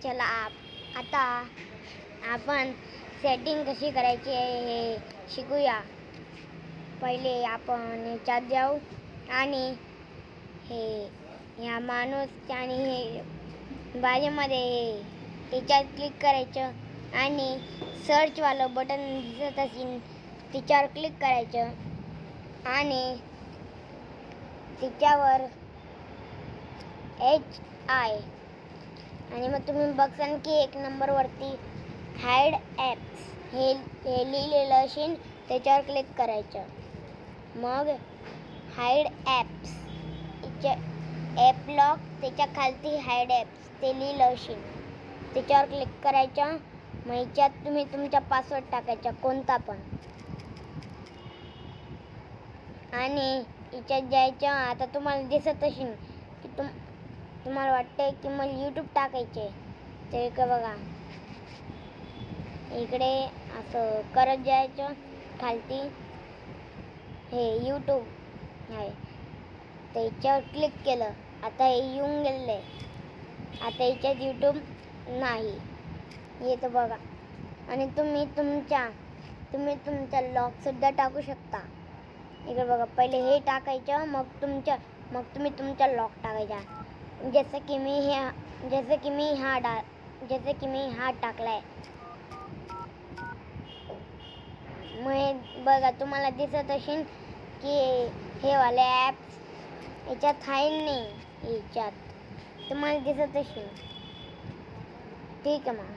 चला आता आपण सेटिंग कशी करायची आहे हे शिकूया. पहिले आपण याच्यात जाऊ आणि ह्या माणूस आणि हे बाजूमध्ये त्याच्यात क्लिक करायचं आणि सर्चवालं बटन दिसत असेल त्याच्यावर क्लिक करायचं आणि त्याच्यावर HI आणि मग तुम्ही बघसान की 1 नंबरवरती हाईड ॲप्स हे लिहिलेलं असेल त्याच्यावर क्लिक करायचं. मग हाईड ॲप्स ॲप लॉक त्याच्या खालती हाईड ॲप्स ते लिहिलं असेल त्याच्यावर क्लिक करायचं. मग ह्याच्यात तुम्ही तुमचा पासवर्ड टाकायचा कोणता पण आणि ह्याच्यात जायचं. आता तुम्हाला दिसत असेल की तुम्हाला वाटतंय की मला यूट्यूब टाकायचे तर इकडे बघा, इकडे असं करत जायचं खालती हे यूट्यूब आहे त्याच्यावर क्लिक केलं. आता हे येऊन गेलेलं आहे. आता ह्याच्यात यूट्यूब नाही येतं बघा. आणि तुम्ही तुमचा लॉकसुद्धा टाकू शकता. इकडे बघा, पहिले हे टाकायचं मग तुम्ही तुमचा लॉक टाकायचा. जसं की मी हा टाकलाय. मग बघा तुम्हाला दिसत असेल की हे वाले ॲप्स याच्यात आहे नाही, याच्यात तुम्हाला दिसत असेल. ठीक आहे मग.